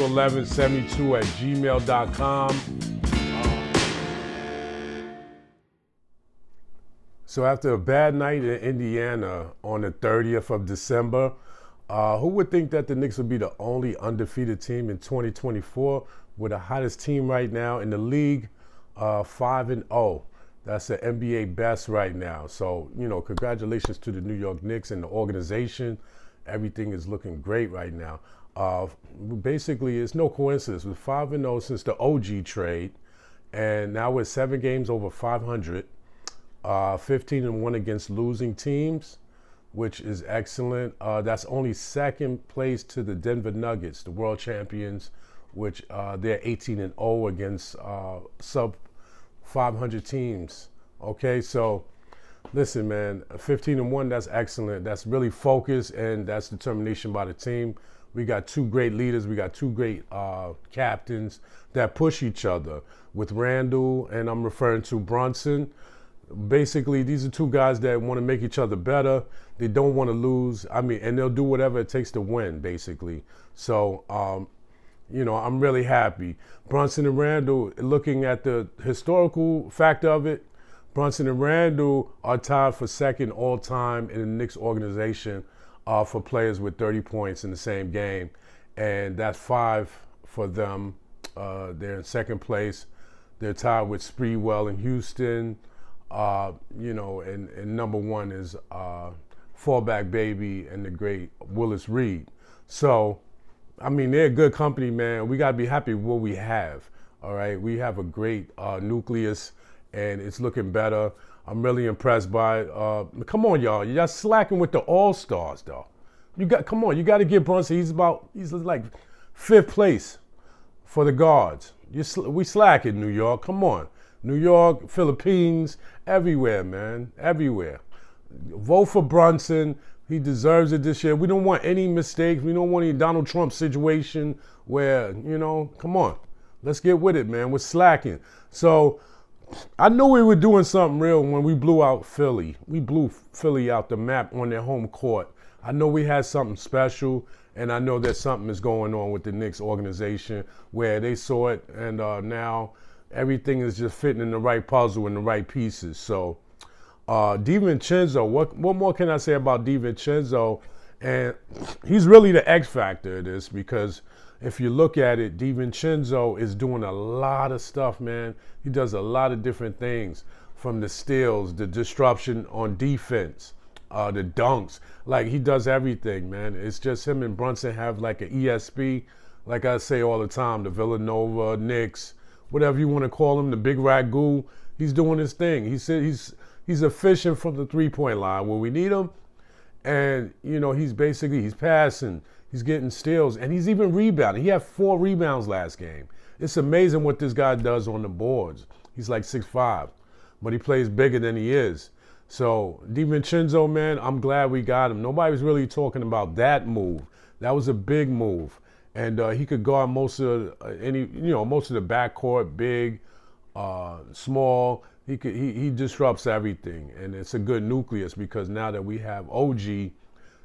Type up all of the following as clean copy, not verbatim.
N.Y.K.1172@gmail.com. So after a bad night in Indiana on the 30th of December, who would think that the Knicks would be the only undefeated team in 2024? We're the hottest team right now in the league, 5-0. That's the NBA best right now. So, congratulations to the New York Knicks and the organization. Everything is looking great right now. Basically, it's no coincidence. We're 5-0 since the OG trade, and now we're 7 games over 500, 15-1 against losing teams, which is excellent. That's only second place to the Denver Nuggets, the world champions, which they're 18-0 against sub 500 teams. Okay, so listen, man, 15-1, that's excellent. That's really focus, and that's determination by the team. We got 2 great leaders. We got 2 great captains that push each other with Randall, and I'm referring to Brunson. Basically, these are 2 guys that want to make each other better. They don't want to lose. And they'll do whatever it takes to win, basically. So, I'm really happy. Brunson and Randall, looking at the historical fact of it, Brunson and Randall are tied for second all-time in the Knicks organization for players with 30 points in the same game. And that's 5 for them. They're in second place. They're tied with Spreewell in Houston. And number 1 is Fallback Baby and the great Willis Reed. So, they're a good company, man. We got to be happy with what we have, all right? We have a great nucleus, and it's looking better. I'm really impressed by it. Come on, y'all. Y'all slacking with the All-Stars, though. Come on. You got to give Brunson. He's like 5th place for the guards. We slacking, New York. Come on. New York, Philippines, everywhere, man. Everywhere. Vote for Brunson. He deserves it this year. We don't want any mistakes. We don't want any Donald Trump situation where, come on. Let's get with it, man. We're slacking. So I knew we were doing something real when we blew out Philly. We blew Philly out the map on their home court. I know we had something special, and I know that something is going on with the Knicks organization where they saw it, and now everything is just fitting in the right puzzle and the right pieces. So DiVincenzo, what more can I say about DiVincenzo? And he's really the X factor of this, because if you look at it, DiVincenzo is doing a lot of stuff, man. He does a lot of different things, from the steals, the disruption on defense, the dunks. Like, he does everything, man. It's just him and Brunson have like an ESP, like I say all the time, the Villanova, Knicks, whatever you want to call him, the big ragu. He's doing his thing. He said he's efficient from the 3-point line when we need him. And, he's passing, he's getting steals, and he's even rebounding. He had 4 rebounds last game. It's amazing what this guy does on the boards. He's like 6'5", but he plays bigger than he is. So DiVincenzo, man, I'm glad we got him. Nobody was really talking about that move. That was a big move. And he could guard most of the backcourt, big, small. He disrupts everything, and it's a good nucleus, because now that we have OG,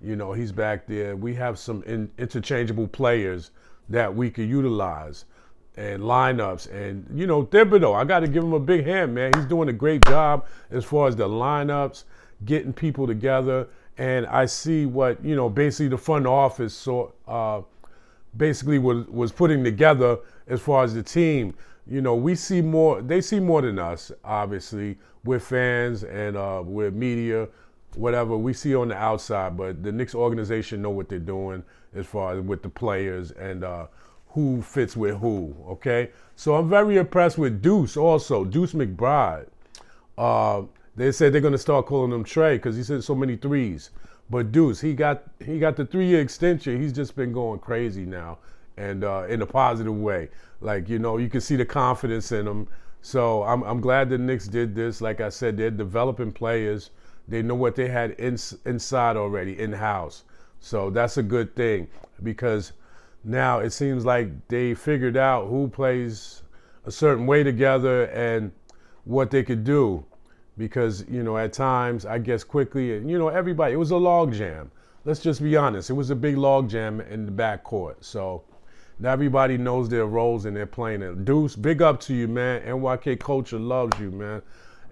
he's back there. We have some interchangeable players that we could utilize, and lineups. And Thibodeau, I got to give him a big hand, man. He's doing a great job as far as the lineups, getting people together. And I see what basically the front office basically was putting together as far as the team. We see more, they see more than us, obviously. We're fans and we're media, whatever. We see on the outside, but the Knicks organization know what they're doing as far as with the players and who fits with who, okay? So I'm very impressed with Deuce also, Deuce McBride. They said they're going to start calling him Trey because he's hit so many threes. But Deuce, he got the 3-year extension. He's just been going crazy now, and in a positive way. Like, you can see the confidence in him. So I'm glad the Knicks did this. Like I said, they're developing players. They know what they had inside already, in-house. So that's a good thing, because now it seems like they figured out who plays a certain way together and what they could do. Because, at times, I guess quickly, everybody, it was a log jam. Let's just be honest. It was a big log jam in the backcourt. So Now everybody knows their roles and they're playing it. Deuce, big up to you, man. N.Y.K Culture loves you, man.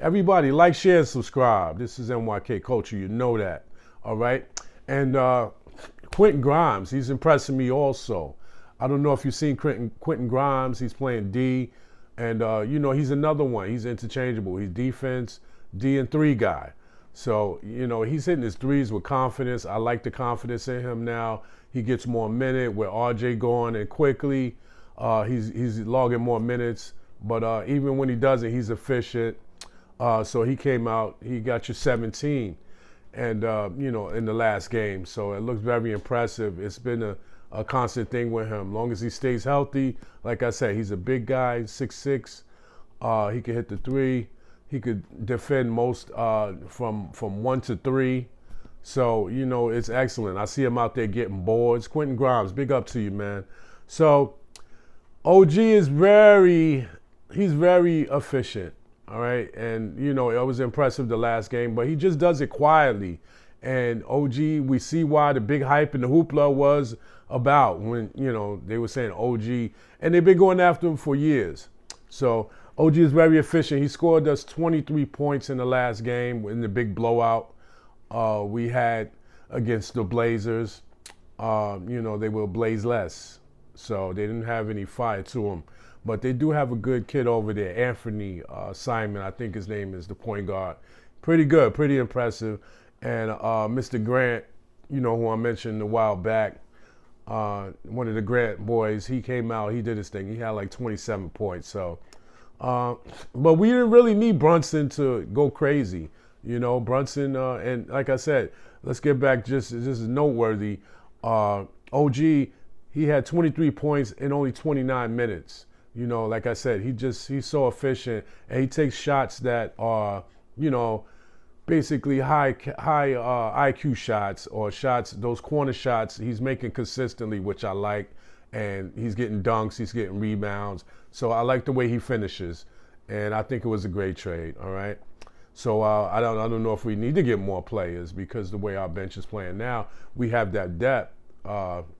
Everybody, like, share, and subscribe. This is N.Y.K Culture. You know that. All right? And Quentin Grimes, he's impressing me also. I don't know if you've seen Quentin Grimes. He's playing D. And, he's another one. He's interchangeable. He's defense, D and 3 guy. So, he's hitting his threes with confidence. I like the confidence in him now. He gets more minute with RJ going and quickly. He's logging more minutes. But even when he doesn't, he's efficient. So he came out, he got you 17 and, in the last game. So it looks very impressive. It's been a constant thing with him. As long as he stays healthy, like I said, he's a big guy, 6'6". He can hit the 3. He could defend most from 1 to 3. So, it's excellent. I see him out there getting boards. Quentin Grimes, big up to you, man. So OG is he's very efficient. All right. And, it was impressive the last game, but he just does it quietly. And OG, we see why the big hype and the hoopla was about when, they were saying OG. And they've been going after him for years. So OG is very efficient. He scored us 23 points in the last game in the big blowout we had against the Blazers. They were blazeless. So they didn't have any fire to them. But they do have a good kid over there, Anthony Simon, I think his name is, the point guard. Pretty good, pretty impressive. And Mr. Grant, who I mentioned a while back, one of the Grant boys, he came out, he did his thing. He had like 27 points. So, but we didn't really need Brunson to go crazy. Brunson, and like I said, let's get back, this is noteworthy. OG, he had 23 points in only 29 minutes. Like I said, he's so efficient, and he takes shots that are, basically high IQ shots, or shots, those corner shots he's making consistently, which I like, and he's getting dunks, he's getting rebounds. So I like the way he finishes, and I think it was a great trade. All right. So I don't know if we need to get more players, because the way our bench is playing now, we have that depth.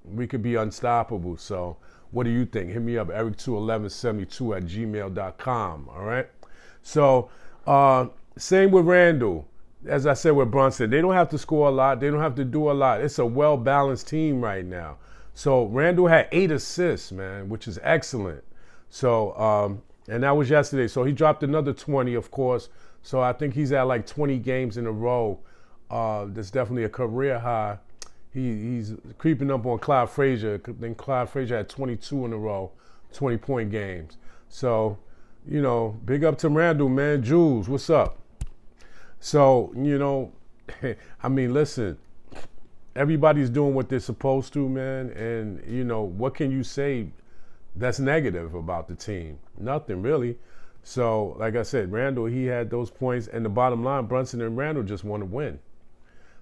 We could be unstoppable. So what do you think? Hit me up, eric21172@gmail.com. All right. So same with Randall. As I said with Brunson, they don't have to score a lot. They don't have to do a lot. It's a well-balanced team right now. So Randall had 8 assists, man, which is excellent. So, and that was yesterday. So he dropped another 20, of course. So I think he's at like 20 games in a row. That's definitely a career high. He's creeping up on Clyde Frazier. Then Clyde Frazier had 22 in a row, 20-point games. So, big up to Randall, man. Jules, what's up? So, listen, everybody's doing what they're supposed to, man. And, what can you say that's negative about the team? Nothing, really. So, like I said, Randall, he had those points. And the bottom line, Brunson and Randall just want to win.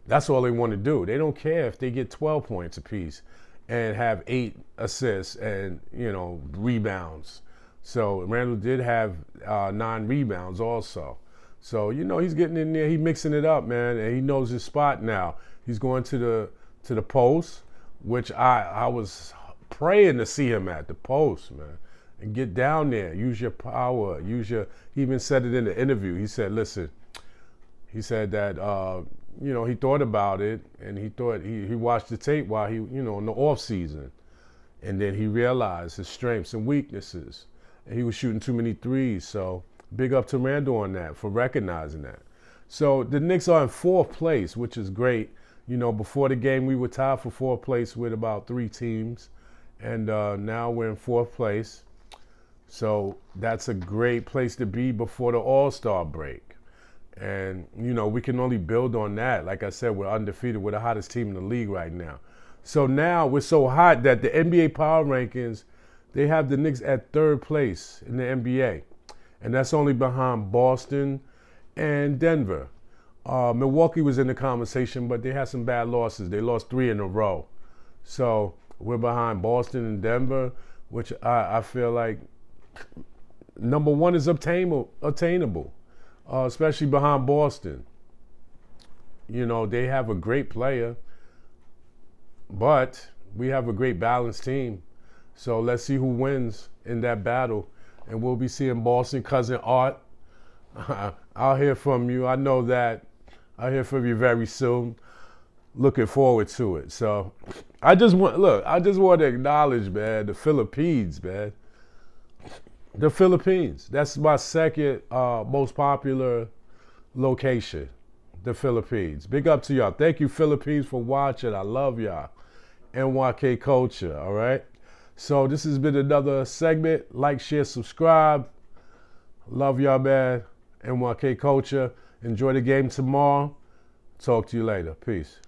That's all they want to do. They don't care if they get 12 points apiece and have 8 assists and, rebounds. So Randall did have 9 rebounds also. So, he's getting in there. He's mixing it up, man. And he knows his spot now. He's going to the post, which I was praying to see him at the post, man. And get down there. Use your power. He even said it in the interview. He said, listen, he said that, he thought about it, and he watched the tape while he, in the off season. And then he realized his strengths and weaknesses. And he was shooting too many threes. So big up to Randall on that, for recognizing that. So the Knicks are in 4th place, which is great. Before the game, we were tied for 4th place with about 3 teams. And now we're in 4th place. So that's a great place to be before the All-Star break. And, we can only build on that. Like I said, we're undefeated. We're the hottest team in the league right now. So now we're so hot that the NBA Power Rankings, they have the Knicks at 3rd place in the NBA. And that's only behind Boston and Denver. Milwaukee was in the conversation, but they had some bad losses. They lost 3 in a row. So we're behind Boston and Denver, which I feel like number 1 is attainable. Especially behind Boston. They have a great player, but we have a great balanced team. So let's see who wins in that battle. And we'll be seeing Boston cousin Art. I'll hear from you. I know that. I'll hear from you very soon. Looking forward to it. So I just want to acknowledge, man, the Philippines, man. The Philippines. That's my second most popular location. The Philippines. Big up to y'all. Thank you, Philippines, for watching. I love y'all. N.Y.K culture, all right? So this has been another segment. Like, share, subscribe. Love y'all, man. N.Y.K culture. Enjoy the game tomorrow. Talk to you later. Peace.